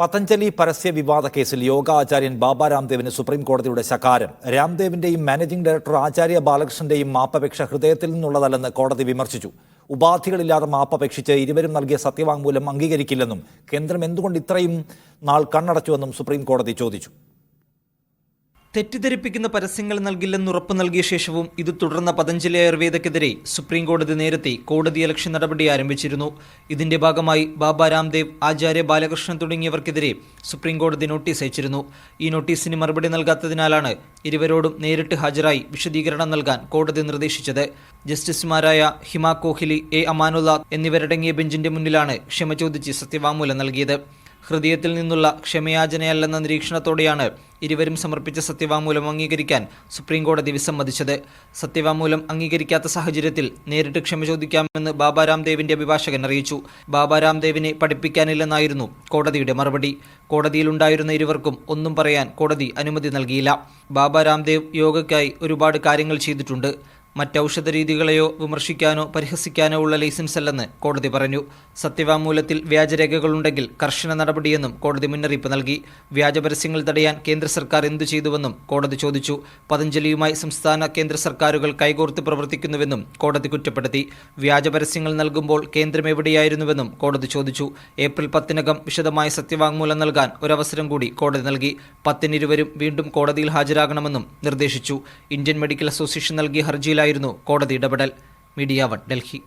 പതഞ്ജലി പരസ്യ വിവാദ കേസിൽ യോഗാചാര്യൻ ബാബ രാംദേവിന് സുപ്രീം കോടതിയുടെ ശകാരം. രാംദേവിന്റെയും മാനേജിംഗ് ഡയറക്ടർ ആചാര്യ ബാലകൃഷ്ണന്റെയും മാപ്പപേക്ഷ ഹൃദയത്തിൽ നിന്നുള്ളതല്ലെന്ന് കോടതി വിമർശിച്ചു. ഉപാധികളില്ലാതെ മാപ്പപേക്ഷിച്ച് ഇരുവരും നൽകിയ സത്യവാങ്മൂലം അംഗീകരിക്കില്ലെന്നും കേന്ദ്രം എന്തുകൊണ്ട് ഇത്രയും നാൾ കണ്ണടച്ചുവെന്നും സുപ്രീം കോടതി ചോദിച്ചു. തെറ്റിദ്ധരിപ്പിക്കുന്ന പരസ്യങ്ങൾ നൽകില്ലെന്ന് ഉറപ്പ് നൽകിയ ശേഷവും ഇത് തുടർന്ന പതഞ്ജലി ആയുർവേദക്കെതിരെ സുപ്രീം കോടതി നേരത്തെ കോടതിയലക്ഷ്യ നടപടി ആരംഭിച്ചിരുന്നു. ഇതിന്റെ ഭാഗമായി ബാബ രാംദേവ്, ആചാര്യ ബാലകൃഷ്ണൻ തുടങ്ങിയവർക്കെതിരെ സുപ്രീം കോടതി നോട്ടീസ് അയച്ചിരുന്നു. ഈ നോട്ടീസിന് മറുപടി നൽകാത്തതിനാലാണ് ഇരുവരോടും നേരിട്ട് ഹാജരായി വിശദീകരണം നൽകാൻ കോടതി നിർദ്ദേശിച്ചത്. ജസ്റ്റിസുമാരായ ഹിമ കോഹ്ലി, എ അമാനുള്ള എന്നിവരടങ്ങിയ ബെഞ്ചിന്റെ മുന്നിലാണ് ക്ഷമ ചോദിച്ച് സത്യവാങ്മൂലം നൽകിയത്. ഹൃദയത്തിൽ നിന്നുള്ള ക്ഷമയാചനയല്ലെന്ന നിരീക്ഷണത്തോടെയാണ് ഇരുവരും സമർപ്പിച്ച സത്യവാങ്മൂലം അംഗീകരിക്കാൻ സുപ്രീം കോടതി വിസമ്മതിച്ചത്. സത്യവാങ്മൂലം അംഗീകരിക്കാത്ത സാഹചര്യത്തിൽ നേരിട്ട് ക്ഷമ ചോദിക്കാമെന്ന് ബാബ രാംദേവിന്റെ അഭിഭാഷകൻ അറിയിച്ചു. ബാബ രാംദേവിനെ പഠിപ്പിക്കാനില്ലെന്നായിരുന്നു കോടതിയുടെ മറുപടി. കോടതിയിലുണ്ടായിരുന്ന ഇരുവർക്കും ഒന്നും പറയാൻ കോടതി അനുമതി നൽകിയില്ല. ബാബ രാംദേവ് യോഗയ്ക്കായി ഒരുപാട് കാര്യങ്ങൾ ചെയ്തിട്ടുണ്ട്. മറ്റൌഷധ രീതികളെയോ വിമർശിക്കാനോ പരിഹസിക്കാനോ ഉള്ള ലൈസൻസ് അല്ലെന്ന് കോടതി പറഞ്ഞു. സത്യവാങ്മൂലത്തിൽ വ്യാജരേഖകളുണ്ടെങ്കിൽ കർശന നടപടിയെന്നും കോടതി മുന്നറിയിപ്പ് നൽകി. വ്യാജപരസ്യങ്ങൾ തടയാൻ കേന്ദ്ര സർക്കാർ എന്തു ചെയ്തുവെന്നും കോടതി ചോദിച്ചു. പതഞ്ജലിയുമായി സംസ്ഥാന കേന്ദ്ര സർക്കാരുകൾ കൈകോർത്ത് പ്രവർത്തിക്കുന്നുവെന്നും കോടതി കുറ്റപ്പെടുത്തി. വ്യാജപരസ്യങ്ങൾ നൽകുമ്പോൾ കേന്ദ്രം എവിടെയായിരുന്നുവെന്നും കോടതി ചോദിച്ചു. ഏപ്രിൽ 10 വിശദമായ സത്യവാങ്മൂലം നൽകാൻ ഒരവസരം കൂടി കോടതി നൽകി. 10 ഇരുവരും വീണ്ടും കോടതിയിൽ ഹാജരാകണമെന്നും നിർദ്ദേശിച്ചു. ഇന്ത്യൻ മെഡിക്കൽ അസോസിയേഷൻ നൽകിയ ഹർജിയിലായിരുന്നു കോടതി ഇടപെടൽ. മീഡിയ 1 ഡൽഹി.